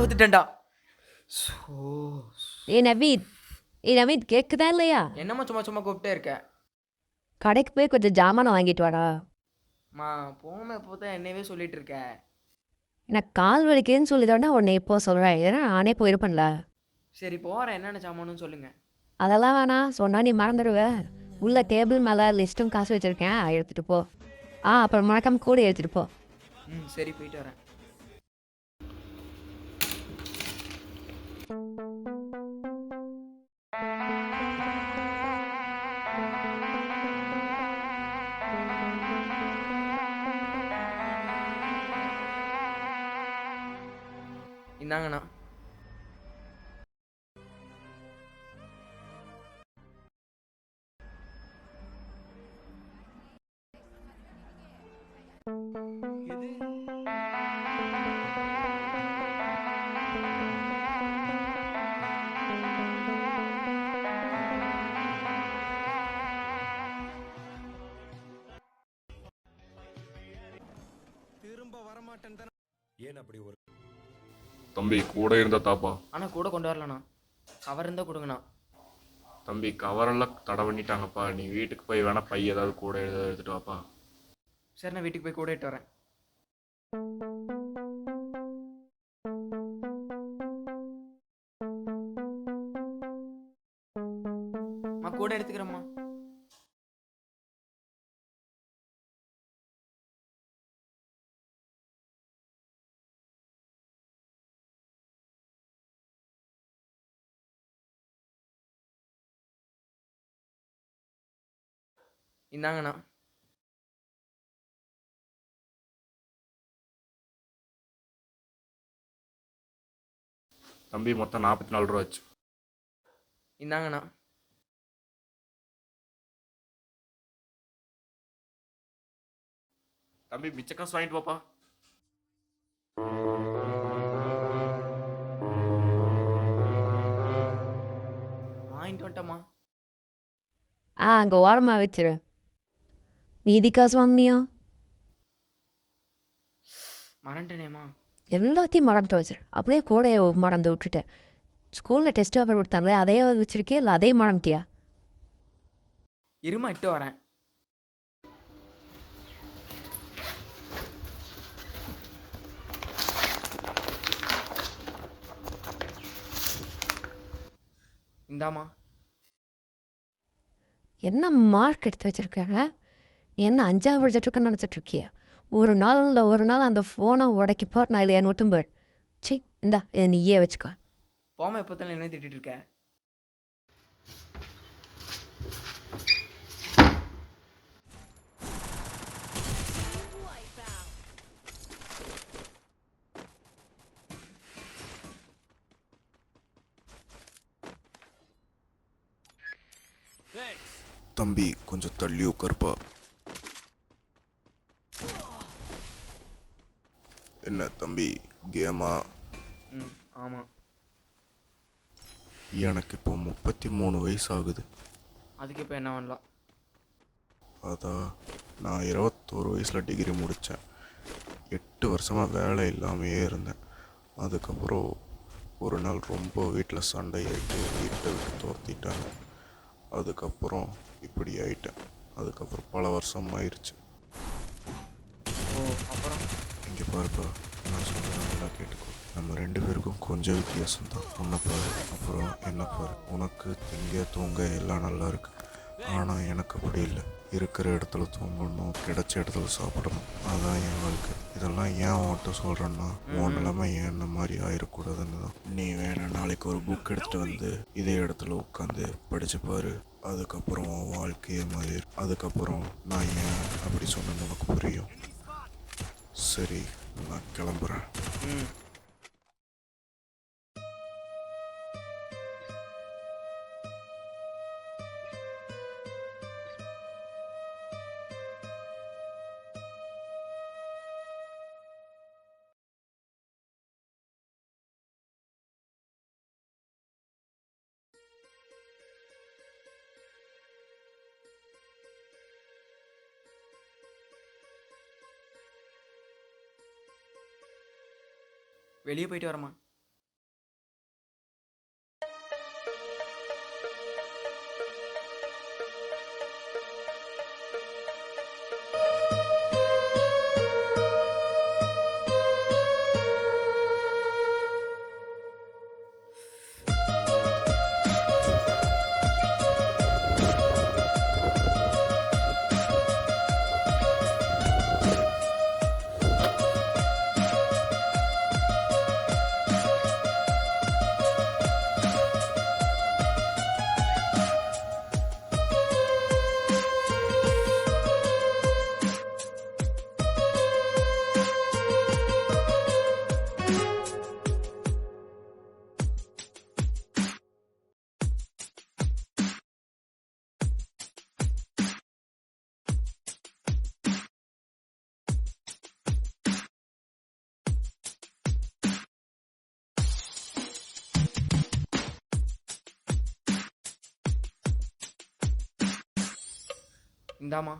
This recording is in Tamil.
ஊத்துட்டேன்டா. ஸோ நவீத் கேட்குதா இல்லையா? என்னம்மா சும்மா சும்மா கூப்பிட்டே இருக்க? கடைக்கு போய் கொஞ்சம் ஜாமானம் வாங்கிட்டு வாடா. மா போன இப்போ தான் என்னவே சொல்லிட்டு இருக்க. எனக்கு கால் வலிக்குதுன்னு சொல்லிதாண்டா உன்னை இப்போ சொல்கிறேன். ஏன்னா நானே போயிருப்பேன்ல. சரி போகிறேன், என்னென்ன சாமானுன்னு சொல்லுங்க. அதெல்லாம் வேணாம், சொன்னால் நீ மறந்துடுவ. உள்ள டேபிள் மேலே லிஸ்ட்டும் காசு வச்சுருக்கேன், எடுத்துகிட்டு போ. அப்புறம் மறக்காம கூட எடுத்துகிட்டு போ. சரி போயிட்டு வரேன். இந்தாங்கண்ணா. ஏன் அப்படி ஒரு தம்பி கூட இருந்தா தாப்பா. ஆனால் கூட கொண்டு வரலண்ணா, கவர் இருந்தால் கொடுங்கண்ணா. தம்பி கவரெல்லாம் தடை பண்ணிட்டாங்கப்பா. நீ வீட்டுக்கு போய் வேணா பை ஏதாவது கூட எடுத்துட்டு வாப்பா. சரி நான் வீட்டுக்கு போய் கூட இட்டு வரேன். கூட எடுத்துக்கிறேம்மா. இந்தாங்கண்ணா. தம்பி மொத்தம் 44 ரூபா ஆச்சு. இந்தாங்கண்ணா. தம்பி மிச்ச காசு வாங்கிட்டு வாப்பா. வாங்கிட்டு வந்துட்டம்மா. அங்கே ஓரமாக வச்சிரு. மீதி காசு வாங்கினியா? மறந்துட்டேனேம்மா. எல்லாத்தையும் மறந்துட்டு வச்சிரு. அப்படியே கூட மறந்து விட்டுட்டேன். ஸ்கூலில் டெஸ்ட் பேப்பர் கொடுத்தாங்களே, அதையே வச்சிருக்கே இல்லை அதையும் மறந்துட்டியா? இருமா இட்டு வரேன். இந்தாம்மா. என்ன மார்க் எடுத்து வச்சிருக்காங்க? என்ன 5ஆவது படிச்சிட்ருக்கேன்னு நினச்சிட்ருக்கியா? ஒரு நாள் அந்த ஃபோனை உடைக்கப்போ நான் இல்லை என் ஒட்டும்பேர். சி இந்தா இதை நீயே வச்சுக்கோ. போமா, எப்போ தானே என்ன திட்டிட்டு இருக்க? தம்பி கொஞ்சம் தள்ளி உட்காருப்பா. என்ன தம்பி கேமா? ஆமாம். எனக்கு இப்போ 33 வயசு ஆகுது. அதுக்கு இப்போ என்ன பண்ணலாம்? அதான் நான் 21 வயசில் டிகிரி முடித்தேன். 8 வருஷமாக வேலை இல்லாமையே இருந்தேன். அதுக்கப்புறம் ஒரு நாள் ரொம்ப வீட்டில் சண்டையாயிட்டு வீட்டை விட்டு துரத்திட்டாங்க. அதுக்கப்புறம் இப்படி ஆயிட்டேன். அதுக்கப்புறம் பல வருஷம் ஆயிடுச்சு. அப்புறம் இங்கே பாருப்பா, நான் சொல்கிறேன் நல்லா கேட்டுக்கோ. நம்ம 2 பேருக்கும் கொஞ்சம் வித்தியாசம்தான். உன்னை பாரு அப்புறம் என்ன பாரு. உனக்கு திங்க தூங்க எல்லாம் நல்லா இருக்கு. ஆனால் எனக்கு அப்படி இல்லை. இருக்கிற இடத்துல தூங்கணும், கிடைச்ச இடத்துல சாப்பிடணும், அதான் என் வாழ்க்கை. இதெல்லாம் ஏன் உன்கிட்ட சொல்கிறேன்னா, உன் நிலைமை என்ன மாதிரி ஆயிடக்கூடாதுன்னு தான். நீ வேணா நாளைக்கு ஒரு புக் எடுத்துகிட்டு வந்து இதே இடத்துல உட்காந்து படிச்சு பாரு. அதுக்கப்புறம் உன் வாழ்க்கையே மாதிரி. அதுக்கப்புறம் நான் ஏன் அப்படி சொன்னேன்னு உனக்கு புரியும். சரி நான் கிளம்புறேன். வெளியே போயிட்டு வரமா. இந்தாம்மா